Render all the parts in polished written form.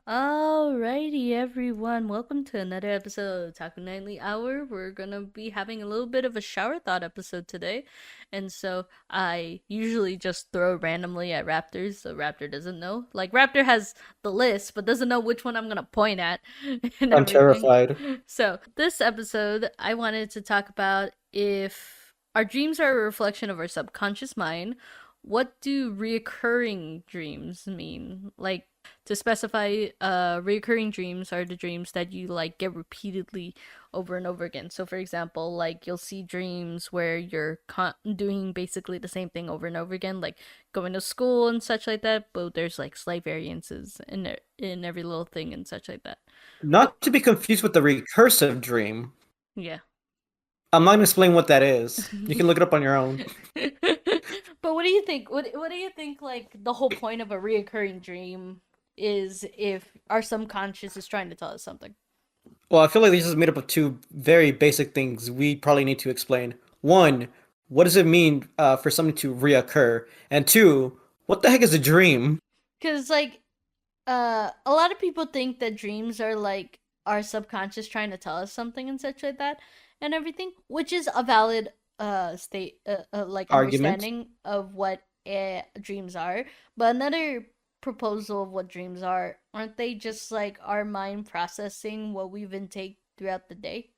Alrighty, everyone. Welcome to another episode of Otaku Nightly Hour. We're gonna be having a little bit of a shower thought episode today. And so I usually just throw randomly at Raptors, so Raptor doesn't know. Like, Raptor has the list, but doesn't know which one I'm gonna point at and I'm everything. terrified. So, this episode, I wanted to talk about if our dreams are a reflection of our subconscious mind. What do reoccurring dreams mean? Like, to specify, recurring dreams are the dreams that you like get repeatedly over and over again. So, for example, like you'll see dreams where you're doing basically the same thing over and over again, like going to school and such like that. But there's like slight variances in every little thing and such like that. What? Not to be confused with the recursive dream. Yeah. I'm not going to explain what that is. You can look it up on your own. But what do you think? What do you think? Like the whole point of a reoccurring dream is if our subconscious is trying to tell us something. Well, I feel like this is made up of two very basic things we probably need to explain. One, what does it mean for something to reoccur? And two, what the heck is a dream? Because like a lot of people think that dreams are like our subconscious trying to tell us something and such like that and everything, which is a valid state like Argument? understanding of what dreams are. But another proposal of what dreams are, aren't they just like our mind processing what we've intake throughout the day?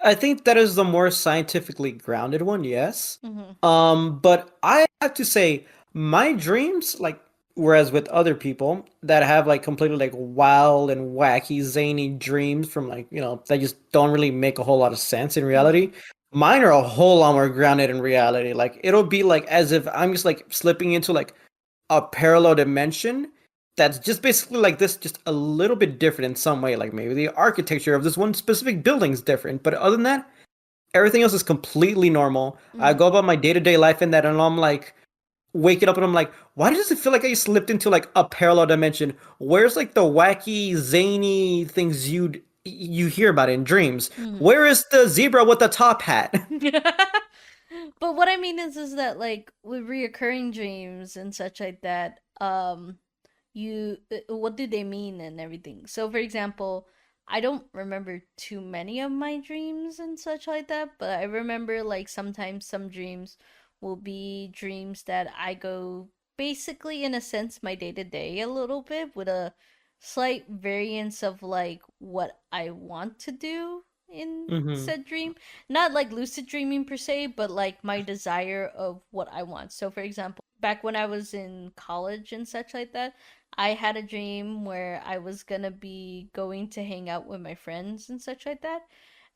I think that is the more scientifically grounded one, yes. Mm-hmm. But I have to say, my dreams, like, whereas with other people that have like completely like wild and wacky, zany dreams from like, that just don't really make a whole lot of sense in Mm-hmm. reality, mine are a whole lot more grounded in reality. Like, it'll be like as if I'm just like slipping into like a parallel dimension that's just basically like this, just a little bit different in some way. Like maybe the architecture of this one specific building is different, but other than that, everything else is completely normal. I Mm-hmm. go about my day-to-day life in that, and I'm like waking up and I'm like, why does it feel like I slipped into like a parallel dimension? Where's like the wacky, zany things you hear about in dreams? Mm-hmm. Where is the zebra with the top hat? But what I mean is that like with reoccurring dreams and such like that, you what do they mean and everything. So for example, I don't remember too many of my dreams and such like that, but I remember like sometimes some dreams will be dreams that I go basically in a sense my day to day a little bit with a slight variance of like what I want to do in Hmm. said dream. Not like lucid dreaming per se, but like my desire of what I want. So for example, back when I was in college and such like that, I had a dream where I was gonna be going to hang out with my friends and such like that.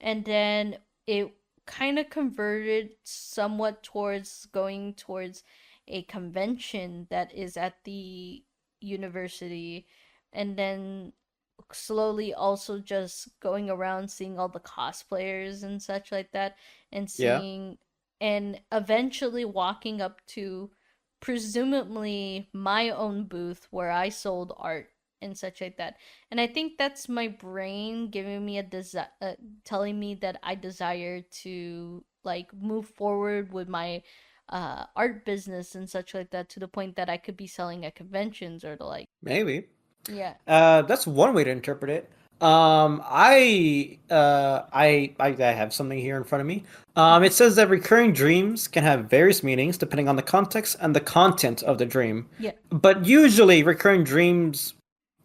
And then it kind of converted somewhat towards going towards a convention that is at the university. And then slowly also just going around seeing all the cosplayers and such like that and Yeah. seeing and eventually walking up to presumably my own booth where I sold art and such like that. And I think that's my brain giving me a telling me that I desire to like move forward with my art business and such like that to the point that I could be selling at conventions or the like. Maybe. Yeah. That's one way to interpret it. I have something here in front of me. Mhm. It says that recurring dreams can have various meanings depending on the context and the content of the dream. Yeah. But usually, recurring dreams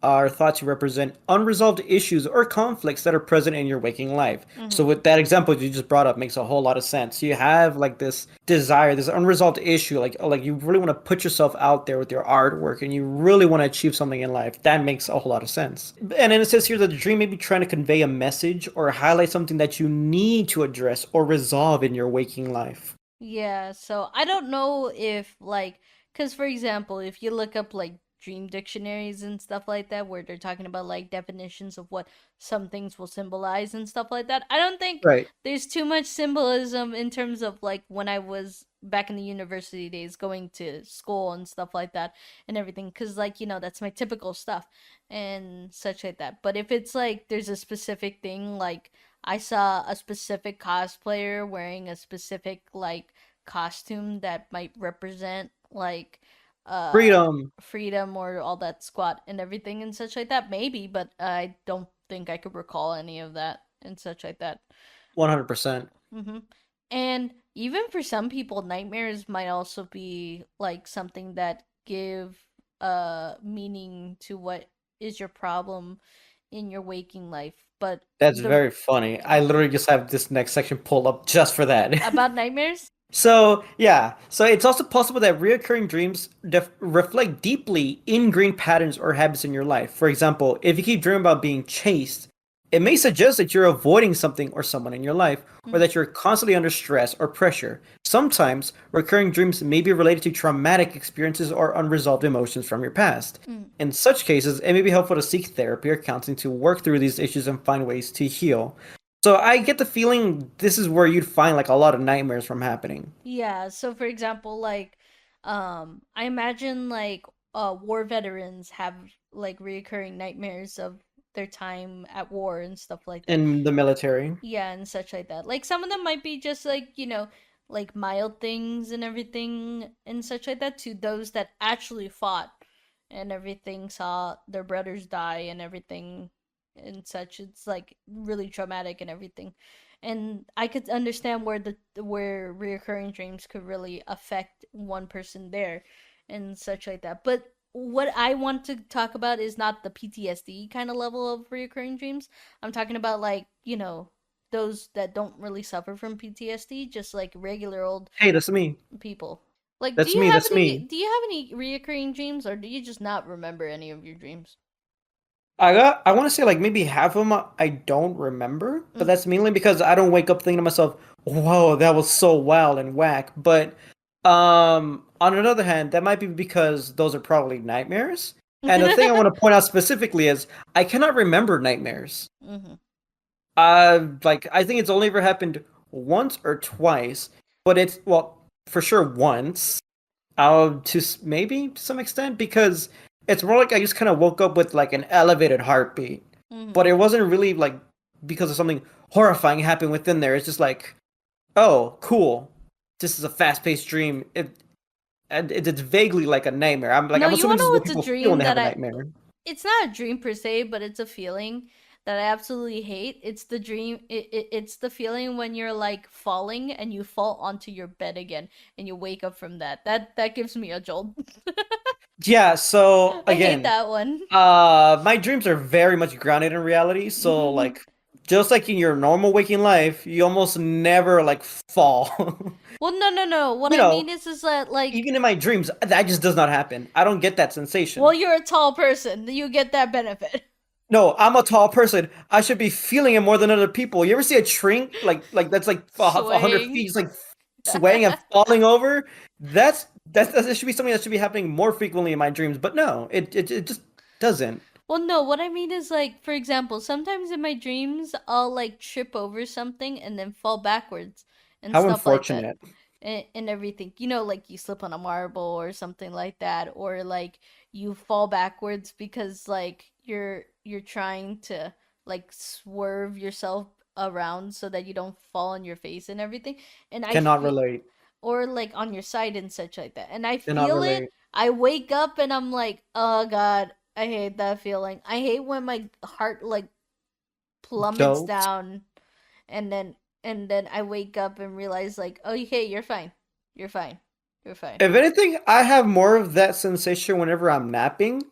are thought to represent unresolved issues or conflicts that are present in your waking life. So, Mhm. with that example you just brought up, makes a whole lot of sense. You have like this desire, this unresolved issue, like you really want to put yourself out there with your artwork, and you really want to achieve something in life. That makes a whole lot of sense. And then it says here that the dream may be trying to convey a message or highlight something that you need to address or resolve in your waking life. Yeah, so I don't know if like cuz for example, if you look up like dream dictionaries and stuff like that where they're talking about like definitions of what some things will symbolize and stuff like that, I don't think Right. there's too much symbolism in terms of like when I was back in the university days going to school and stuff like that and everything cuz like, that's my typical stuff and such like that. But if it's like there's a specific thing like I saw a specific cosplayer wearing a specific like costume that might represent like uh Freedom. freedom or all that squat and everything and such like that. Maybe, but I don't think I could recall any of that and such like that. 100%. Mm-hmm. And even for some people, nightmares might also be like something that give meaning to what is your problem in your waking life. But That's the very funny. I literally just have this next section pulled up just for that. about nightmares? So, yeah. So it's also possible that reoccurring dreams reflect deeply ingrained patterns or habits in your life. For example, if you keep dreaming about being chased, it may suggest that you're avoiding something or someone in your life, or Mm, that you're constantly under stress or pressure. Sometimes, recurring dreams may be related to traumatic experiences or unresolved emotions from your past. mm. In such cases, it may be helpful to seek therapy or counseling to work through these issues and find ways to heal. So I get the feeling this is where you'd find like a lot of nightmares from happening. Yeah, so for example, like I imagine like war veterans have like reoccurring nightmares of their time at war and stuff like that. In the military. Yeah, and such like that. Like some of them might be just like, like mild things and everything and such like that to those that actually fought and everything, saw their brothers die and everything and such. It's like really traumatic and everything. And I could understand where reoccurring dreams could really affect one person there and such like that. But what I want to talk about is not the PTSD kind of level of reoccurring dreams. I'm talking about like, those that don't really suffer from PTSD, just like regular old Hey, that's me. people. Like, That's me. That's me. do you have any reoccurring dreams, or do you just not remember any of your dreams? I want to say like maybe half of them I don't remember, but Mm. that's mainly because I don't wake up thinking to myself, "Whoa, that was so wild and whack." But on another hand, that might be because those are probably nightmares. And the thing I want to point out specifically is I cannot remember nightmares. Mm-hmm. Like I think it's only ever happened once or twice, but it's well, for sure once. Maybe to some extent because it's more like I just kind of woke up with like an elevated heartbeat, Mm-hmm. but it wasn't really like because of something horrifying happening within there. It's just like, oh, cool. This is a fast-paced dream. It's vaguely like a nightmare. No, I'm you assuming wanna this know is what what's a people feel when dream they that have a I nightmare. it's not a dream per se, but it's a feeling that I absolutely hate. It's the dream. It's the feeling when you're like falling and you fall onto your bed again and you wake up from that. That gives me a jolt. Yeah, so I hate again, that one. my dreams are very much grounded in reality. So Well, like just like in your normal waking life, you almost never like fall. no, no, no. What You I mean know, is that like, even in my dreams, that just does not happen. I don't get that sensation. well, you're a tall person. You get that benefit. No, I'm a tall person. I should be feeling it more than other people. You ever see a shrink like that's like 100 feet, Swaying. just like swaying and falling over? That should be something that should be happening more frequently in my dreams. But no, it just doesn't. Well, no, what I mean is like, for example, sometimes in my dreams I'll like trip over something and then fall backwards and How stuff like that. unfortunate. And everything. Like you slip on a marble or something like that, or like you fall backwards because like you're trying to like swerve yourself around so that you don't fall on your face and everything. And I Cannot feel relate. or like on your side and such like that. And I Cannot feel it. relate. I wake up and I'm like, oh god, I hate that feeling. I hate when my heart like plummets Dope. down and then I wake up and realize like, oh okay, you're fine. You're fine. You're fine. If anything, I have more of that sensation whenever I'm napping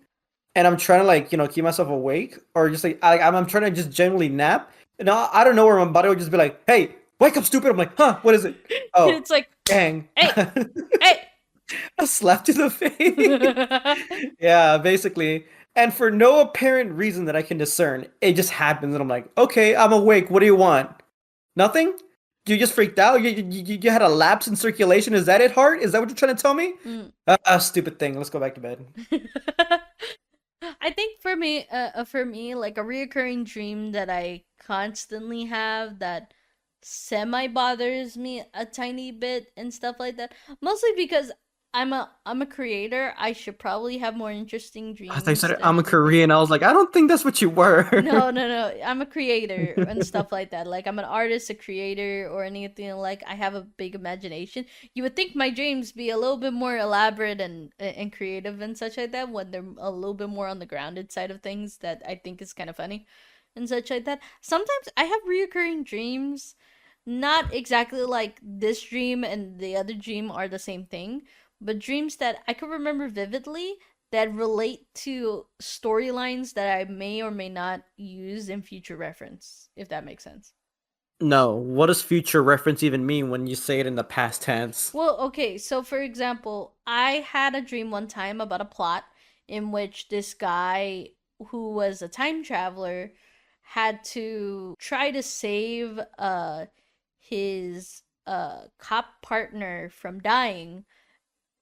and I'm trying to like, keep myself awake or just like I'm trying to just generally nap. And I don't know where my body would just be like, "Hey, wake up, stupid." I'm like, "Huh, what is it?" Oh, It's like, dang. hey, hey. A slap to the face. Yeah, basically. And for no apparent reason that I can discern, it just happens and I'm like, "Okay, I'm awake. What do you want?" Nothing? You just freaked out? You had a lapse in circulation? Is that it, heart? Is that what you're trying to tell me? Mm. Stupid thing. Let's go back to bed. I think for me, like a reoccurring dream that I constantly have that semi bothers me a tiny bit and stuff like that. Mostly because I'm a creator. I should probably have more interesting They dreams said than I'm a everything. Korean. I was like, I don't think that's what you were. No, no, no. I'm a creator and stuff like that. Like I'm an artist, a creator, or anything like I have a big imagination. You would think my dreams be a little bit more elaborate and creative and such like that when they're a little bit more on the grounded side of things that I think is kind of funny and such like that. Sometimes I have reoccurring dreams, not exactly like this dream and the other dream are the same thing, but dreams that I can remember vividly that relate to storylines that I may or may not use in future reference, if that makes sense. No, what does future reference even mean when you say it in the past tense? Well, okay, so for example, I had a dream one time about a plot in which this guy who was a time traveler had to try to save his cop partner from dying,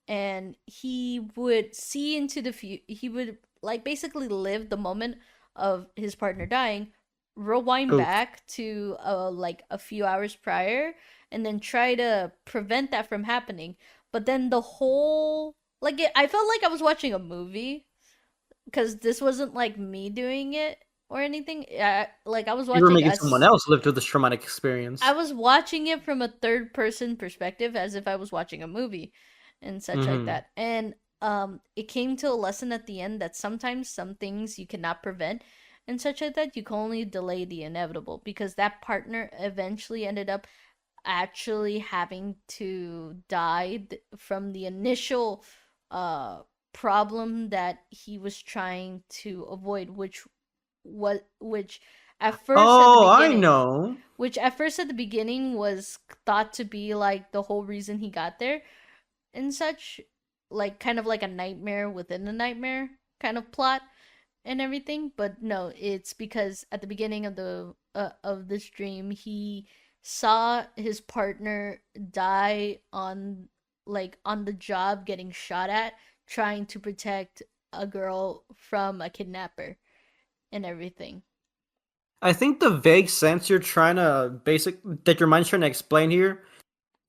and he would see into the future. He would like basically live the moment of his partner dying, rewind Oof. back to like a few hours prior, and then try to prevent that from happening. But then the whole I felt like I was watching a movie because this wasn't like me doing it or anything. Like You were making someone else live through this traumatic I experience. was watching it from a third person perspective as if I was watching a movie and such like Hmm. that. And it came to a lesson at the end that sometimes some things you cannot prevent and such like that. You can only delay the inevitable because that partner eventually ended up actually having to die from the initial uh problem that he was trying to avoid, which at first at the Oh, I beginning know. was thought to be like the whole reason he got there and such, like kind of like a nightmare within a nightmare kind of plot and everything. But no, it's because at the beginning of this dream, he saw his partner die on the job, getting shot at, trying to protect a girl from a kidnapper and everything. I think the vague sense you're trying to basic that your mind's trying to explain here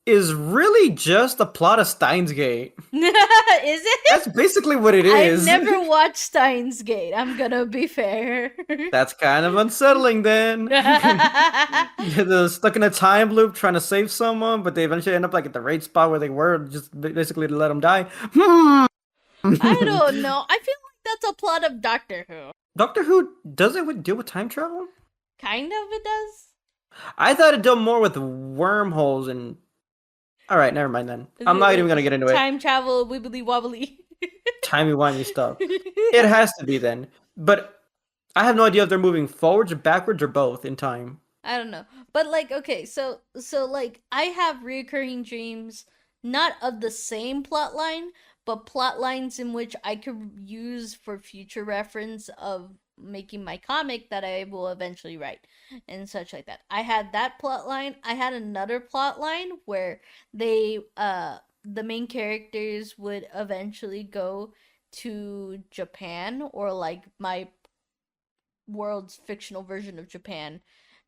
is really just the plot of Steins Gate. Is it? That's basically what it I've is. never watched Steins Gate. I'm gonna be fair. That's kind of unsettling then. They're stuck in a time loop trying to save someone, but they eventually end up like at the right spot where they were, just basically to let them die. I don't know. I feel like that's a plot of Doctor Who. Doctor Who does it deal with time travel? Kind of it does. I thought it dealt more with wormholes and. All right, never mind then. I'm not even gonna get into it. Time travel, wibbly wobbly. Timey wimey stuff. It has to be then, but I have no idea if they're moving forwards or backwards or both in time. I don't know. But like okay, so like I have reoccurring dreams not of the same plot line, but plot lines in which I could use for future reference of making my comic that I will eventually write and such like that. I had that plot line. I had another plot line where the main characters would eventually go to Japan, or like my world's fictional version of Japan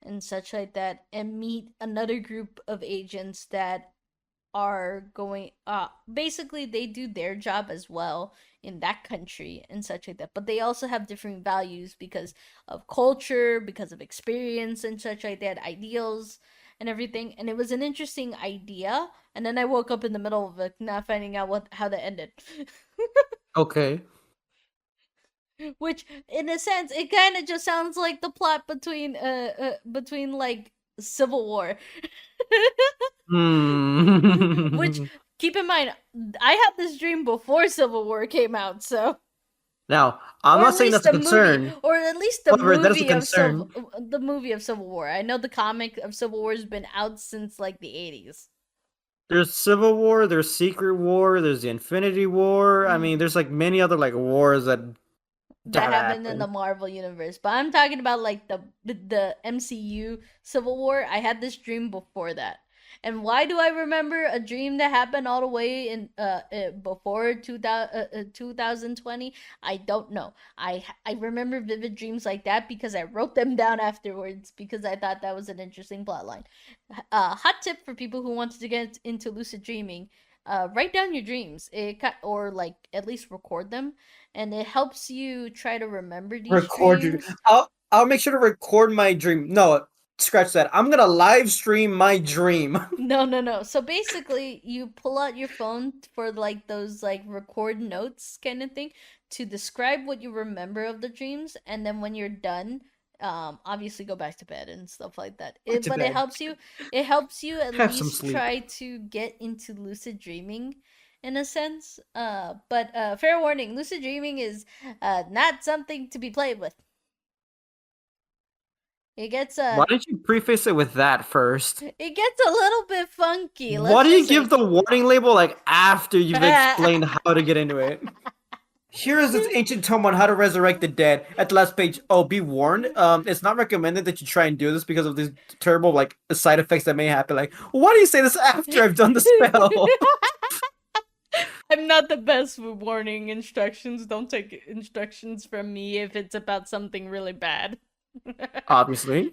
and such like that, and meet another group of agents that are going basically they do their job as well in that country and such like that, but they also have different values because of culture, because of experience and such like that, ideals and everything. And it was an interesting idea, and then I woke up in the middle of it not finding out what how that ended. Okay. Which in a sense it kind of just sounds like the plot between like Civil War. Which, Hmm. keep in mind, I had this dream before Civil War came out, so Now, I'm not saying that's a concern. or at least the However, that is a movie of concern. Civil War. I know the comic of Civil War has been out since like the 80s. There's Civil War, there's Secret War, there's the Infinity War. I mean, Mm. there's like many other like wars that That have happened in the happened. Marvel universe, but I'm talking about like the MCU Civil War. I had this dream before that. And why do I remember a dream that happened all the way in before 2020? I don't know. I remember vivid dreams like that because I wrote them down afterwards because I thought that was an interesting plotline. Hot tip for people who wanted to get into lucid dreaming. write down your dreams. Or like at least record them, and it helps you try to remember these Record your. dreams. I'll make sure to record my dream. No, scratch that. I'm gonna live stream my dream. No, no, no. So basically, you pull out your phone for like those like record notes kind of thing to describe what you remember of the dreams, and then when you're done, obviously go back to bed and stuff like that. Back to But bed. it helps you at Have some least sleep. try to get into lucid dreaming in a sense. But fair warning, lucid dreaming is not something to be played with. It gets Why don't you preface it with that first? it gets a little bit funky, Why let's do you just give say. the warning label like after you've explained how to get into it? Here is this ancient tome on how to resurrect the dead. At the last page, oh, be warned. It's not recommended that you try and do this because of these terrible like side effects that may happen. Like, why do you say this after I've done the spell? I'm not the best with warning instructions. Don't take instructions from me if it's about something really bad. Obviously.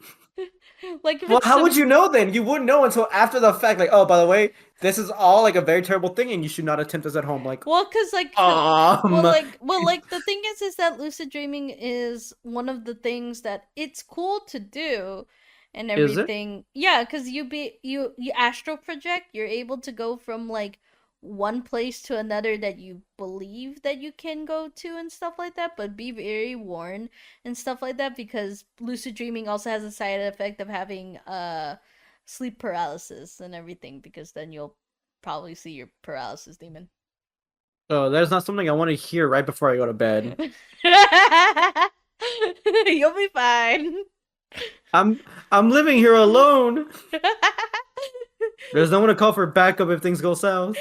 Like if Well, it's how would some you know then? You wouldn't know until after the fact. Like, oh, by the way, this is all like a very terrible thing, and you should not attempt this at home. Like, well, cause like um, the thing is that lucid dreaming is one of the things that it's cool to do and is it? everything. Yeah, cause you astral project. You're able to go from like one place to another that you believe that you can go to and stuff like that, but be very warned and stuff like that because lucid dreaming also has a side effect of having sleep paralysis and everything because then you'll probably see your paralysis demon. Oh, that is not something I want to hear right before I go to bed. You'll be fine. I'm I'm living here alone. There's no one to call for backup if things go south.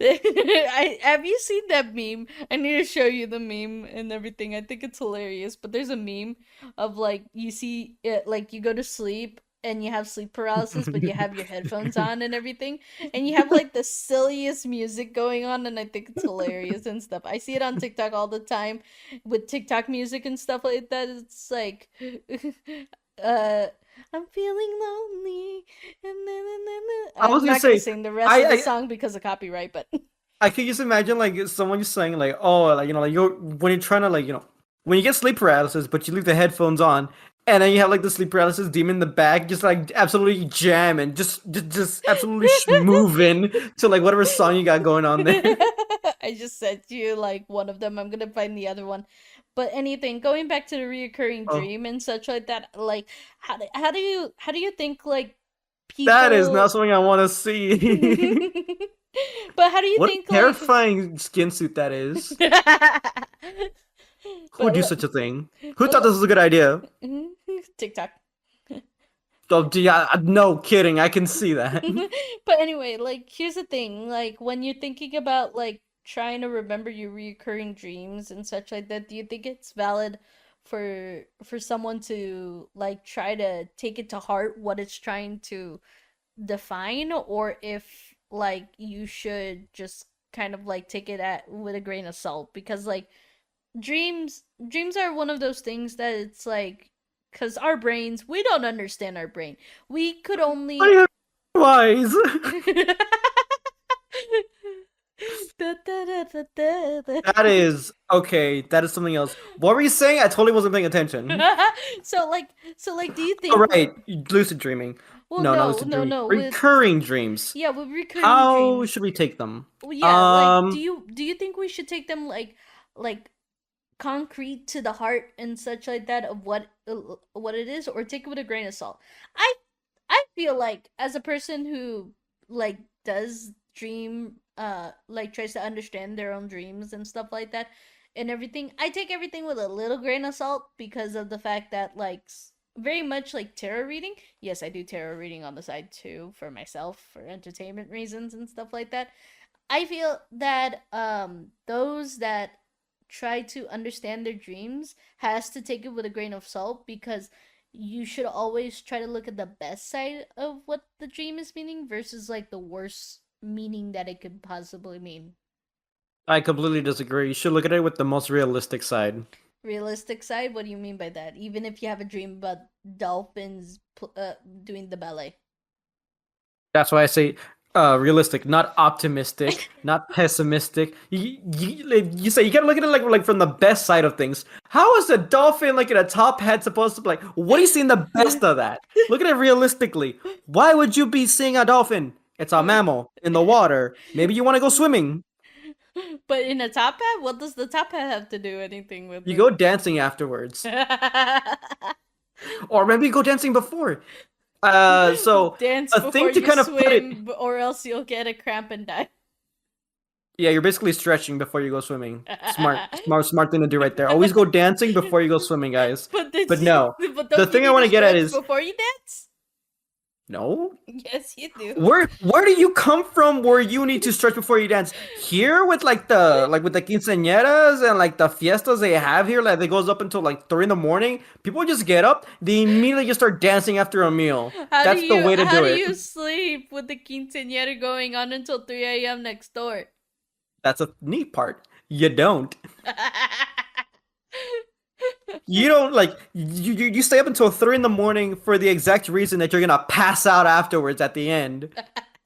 Have you seen that meme? I need to show you the meme and everything. I think it's hilarious. But there's a meme of like you see it like you go to sleep and you have sleep paralysis, but you have your headphones on and everything, and you have like the silliest music going on, and I think it's hilarious and stuff. I see it on TikTok all the time with TikTok music and stuff like that. It's like uh I'm feeling lonely. I was I'm gonna not gonna say, sing the rest of the I song because of copyright, but I could just imagine like someone just saying like, oh, like like you're when you're trying to like when you get sleep paralysis, but you leave the headphones on, and then you have like the sleep paralysis demon in the back, just like absolutely jamming, just absolutely moving to like whatever song you got going on there. I just said to you like one of them. I'm gonna find the other one. But anything, going back to the reoccurring Oh, dream and such like that, like how do you think like that is not people something I want to see. but how do you What a think like terrifying skin suit that is. Who would but do such a thing? Who thought but this was a good idea? TikTok. Oh, yeah, no kidding. I can see that. But anyway, like here's the thing, like when you're thinking about like trying to remember your recurring dreams and such like that, do you think it's valid for someone to like try to take it to heart what it's trying to define, or if like you should just kind of like take it at with a grain of salt because like dreams are one of those things that it's like because our brains, we don't understand our brain. We could I only am wise. That is okay. That is something else. What were you saying? I totally wasn't paying attention. so like do you Oh, think right. Lucid dreaming. well No, not no lucid no dreaming. no with Recurring dreams. yeah with recurring How dreams. should we take them? Well, yeah, like Um, do you think we should take them like concrete to the heart and such like that of what it is, or take it with a grain of salt? I feel like as a person who like does dream like tries to understand their own dreams and stuff like that and everything, I take everything with a little grain of salt because of the fact that like very much like tarot reading. Yes, I do tarot reading on the side too for myself for entertainment reasons and stuff like that. I feel that those that try to understand their dreams has to take it with a grain of salt because you should always try to look at the best side of what the dream is meaning versus like the worst meaning that it could possibly mean. I completely disagree. You should look at it with the most realistic side. Realistic side? What do you mean by that? Even if you have a dream about dolphins doing the ballet. That's why I say Realistic, not optimistic, not pessimistic. You say you gotta look at it like from the best side of things. How is a dolphin like in a top hat supposed to be like? What are you seeing the best of that? Look at it realistically. Why would you be seeing a dolphin? It's a mammal in the water. Maybe you want to go swimming. But in a top hat, what does the top hat have to do anything with You it? go dancing afterwards, or maybe you go dancing before. So Dance a before thing to you kind of put it. swim, or else you'll get a cramp and die. Yeah, you're basically stretching before you go swimming. Smart thing to do right there. Always go dancing before you go swimming, guys. But But no, but the don't you thing I need want to to get at stretch is before you dance? no. Yes, you do. Where do you come from where you need to stretch before you dance? Here with with the quinceañeras and like the fiestas they have here, like it goes up until like 3 in the morning. People just get up, they immediately just start dancing after a meal. That's the way to How do do it. you sleep with the quinceañera going on until 3 a.m. next door? That's a neat part. You don't. You don't like you stay up until 3 in the morning for the exact reason that you're gonna pass out afterwards at the end.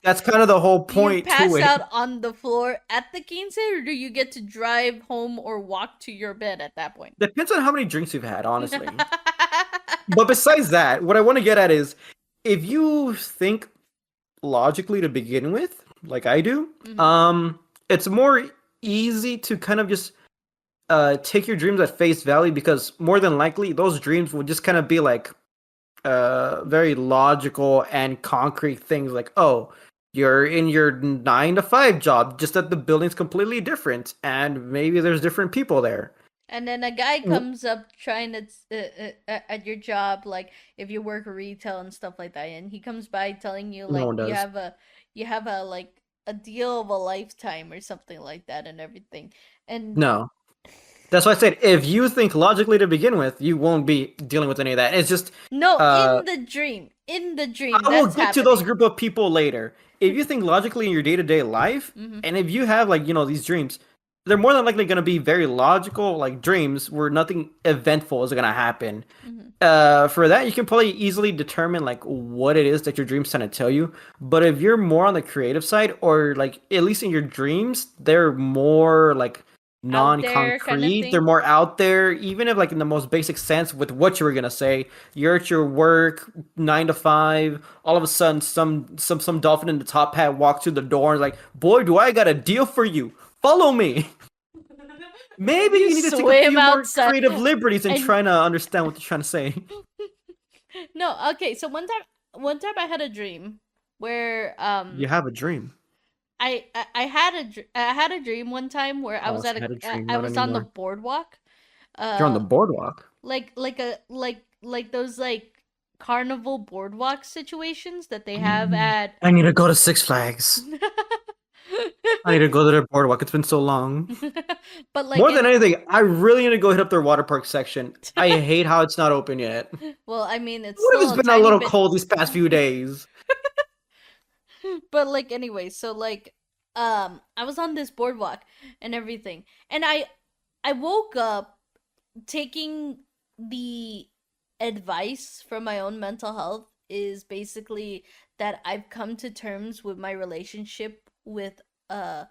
That's kind of the whole Do you point to pass it. out on the floor at the quince, or do you get to drive home or walk to your bed at that point? Depends on how many drinks you've had, honestly. But besides that, what I want to get at is if you think logically to begin with, like I do, Mhm. it's more easy to kind of just take your dreams at face value because more than likely those dreams will just kind of be like very logical and concrete things like, oh, you're in your 9 to 5 job, just that the building's completely different and maybe there's different people there. And then a guy W- comes up trying to at your job, like if you work retail and stuff like that, and he comes by telling you No like one does. you have a like a deal of a lifetime or something like that and everything. And No. That's why I said if you think logically to begin with, you won't be dealing with any of that. It's just no, uh in the dream, I will that's get to those happening. group of people later. If you think logically in your day-to-day life, Hmm. and if you have like, these dreams, they're more than likely going to be very logical like dreams where nothing eventful is going to happen. Hmm. For that, you can probably easily determine like what it is that your dreams trying to tell you. But if you're more on the creative side, or like at least in your dreams, they're more like Out there kind of non-concrete. They're thing. more out there, even if like in the most basic sense with what you were gonna say. You're at your work, 9 to 5. All of a sudden, some dolphin in the top hat walks through the door and is like, boy, do I got a deal for you. Follow me. And Maybe you you need to take a swim few more outside creative liberties in and trying to understand what they're trying to say. no, okay, so one time I had a dream where You have a dream. I had a dream one time where I Oh, was so I had a dream, I not was on the anymore. boardwalk, You're on the uh boardwalk. like those like carnival boardwalk situations that they have at I need to go to Six Flags. I need to go to their boardwalk. It's been so long. but like More than any anything, I really need to go hit up their water park section. I hate how it's not open yet. well, I mean it's What if still it's a been a tiny little bit. cold these past few days? But like anyway, so like I was on this boardwalk and everything. And I woke up taking the advice from my own mental health is basically that I've come to terms with my relationship uh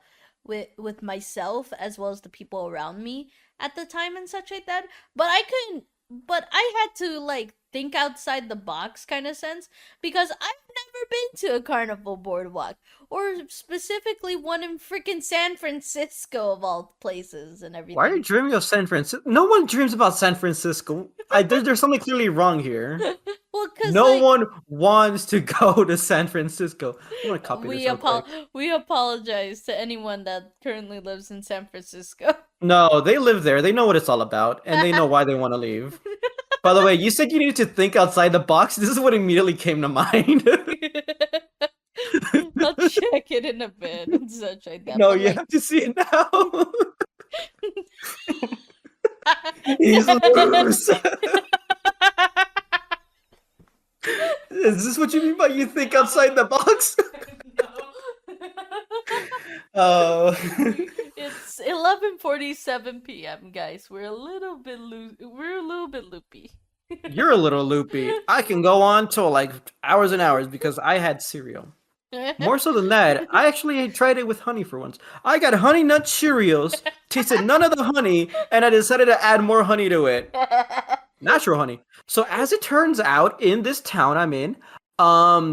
with myself as well as the people around me at the time and such like that. But I couldn't but I had to like think outside the box kind of sense because I've never been to a carnival boardwalk or specifically one in freaking San Francisco of all places and Why are you everything. dreaming of San Francisco? No one dreams about San Francisco. There's something clearly wrong here. Well, cuz No like one wants to go to San Francisco. I'm gonna copy this we real quick. we apologize to anyone that currently lives in San Francisco. No, they live there. They know what it's all about, and they know why they want to leave. By the way, you said you needed to think outside the box. This is what immediately came to mind. I'll check it in a bit and such like that. No, But you like have to see it now. He's loose. Is this what you mean by you think outside the box? no. Oh, It's 11:47 p.m., guys. We're a little bit loopy. you're a little loopy. I can go on till like hours and hours because I had cereal. More so than that, I actually tried it with honey for once. I got Honey Nut Cheerios, tasted none of the honey, and I decided to add more honey to it. Natural honey. So as it turns out, in this town I'm in,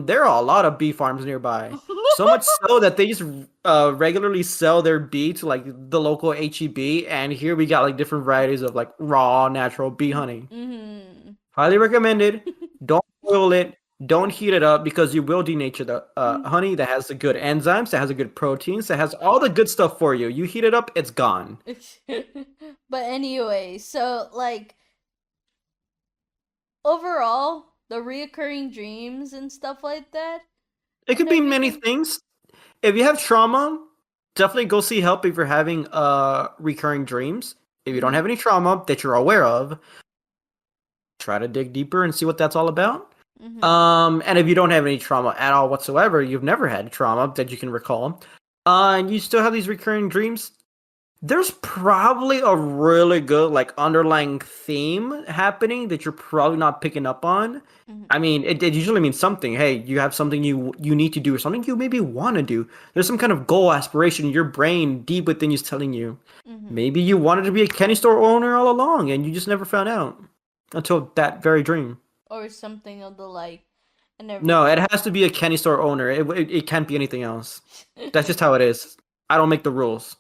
there are a lot of bee farms nearby. So much so that they just regularly sell their bee to like the local HEB, and here we got like different varieties of like raw natural bee honey. Mm-hmm. Highly recommended. Don't boil it. Don't heat it up because you will denature the honey that has the good enzymes, that has the good proteins, that has all the good stuff for you. You heat it up, it's gone. But anyway, so like overall, the reoccurring dreams and stuff like that It and could be many everything. things. If you have trauma, definitely go see help if you're having recurring dreams. If you don't Mm-hmm. have any trauma that you're aware of, try to dig deeper and see what that's all about. Mm-hmm. And if you don't have any trauma at all whatsoever, you've never had trauma that you can recall, and you still have these recurring dreams, there's probably a really good like underlying theme happening that you're probably not picking up on. Mm-hmm. I mean, it usually means something. Hey, you have something you need to do or something you maybe want to do. There's some kind of goal aspiration your brain deep within you is telling you. Mm-hmm. Maybe you wanted to be a candy store owner all along and you just never found out until that very dream. Or something of the like and No, it everything. has to be a candy store owner. It can't be anything else. That's just how it is. I don't make the rules.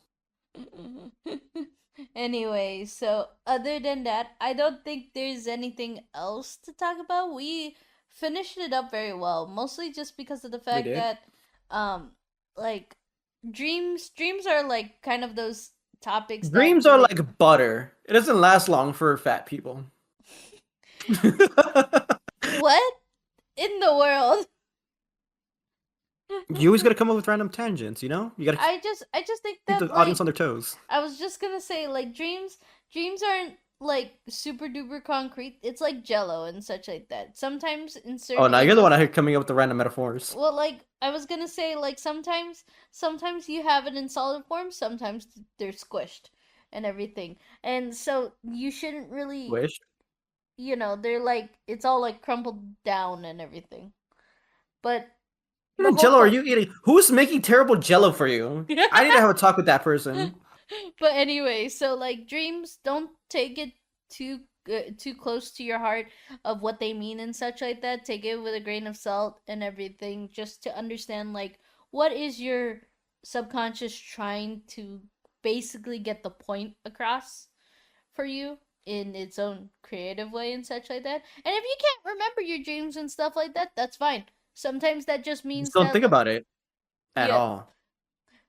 Anyway, so other than that, I don't think there's anything else to talk about. We finished it up very well, mostly just because of the We fact did. that um like dreams are like kind of those topics that Dreams are relate. like butter. It doesn't last long for fat people. What in the world? You always gotta come up with random tangents, you know? You gotta I just think keep that the audience like on their toes. I was just gonna say like dreams aren't like super duper concrete. It's like jello and such like that. Sometimes in Oh, certain now you're the one areas, out here coming up with the random metaphors. well, like I was gonna say like sometimes you have it in solid form, sometimes they're squished and everything. And so you shouldn't really, Wish. they're like it's all like crumpled down and everything. But What the kind of whole jello are point. you eating? Who's making terrible jello for you? I need to have a talk with that person. But anyway, so like dreams, don't take it too close to your heart of what they mean and such like that. Take it with a grain of salt and everything, just to understand like what is your subconscious trying to basically get the point across for you in its own creative way and such like that. And if you can't remember your dreams and stuff like that, that's fine. Sometimes that just Just means don't that think like, about it at yeah, all.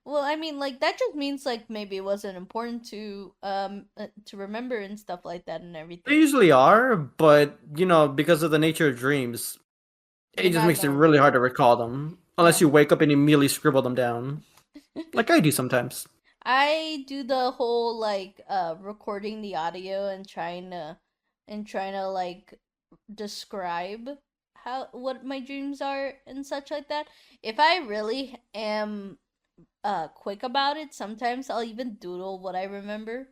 well, I mean, like that just means like maybe it wasn't important to remember and stuff like that and They everything. usually are, but because of the nature of dreams, it You're just not makes it gonna really hard remember. to recall them. Unless Yeah. you wake up and immediately scribble them down. Like I do sometimes. I do the whole like recording the audio and trying to like describe how what my dreams are and such like that. If I really am quick about it, sometimes I'll even doodle what I remember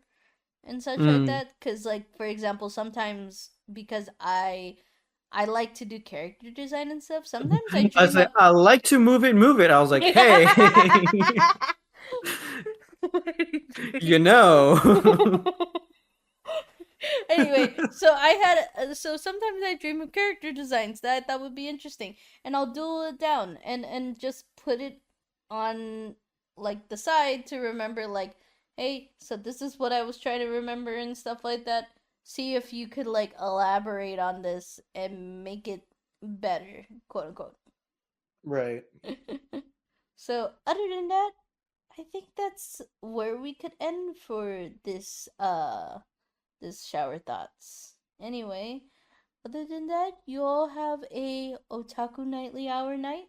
and such like Mm. that, cuz like for example, sometimes because I like to do character design and stuff, sometimes I I dream said, of. I like to move it, move it. I was like, hey, What are you you doing? know. Anyway, so I had so sometimes I dream of character designs that I thought would be interesting, and I'll doodle it down and just put it on like the side to remember like, hey, so this is what I was trying to remember and stuff like that. See if you could like elaborate on this and make it better, quote unquote. Right. So other than that, I think that's where we could end for this shower thoughts. Anyway, other than that, you all have a Otaku Nightly Hour night.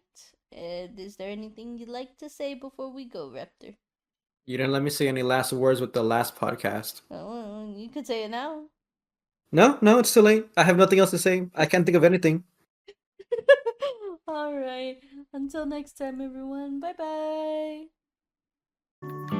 Is there anything you'd like to say before we go, Raptor? You didn't let me say any last words with the last podcast. Oh, you could say it now. No, no, it's too late. I have nothing else to say. I can't think of anything. All right. Until next time, everyone. Bye bye.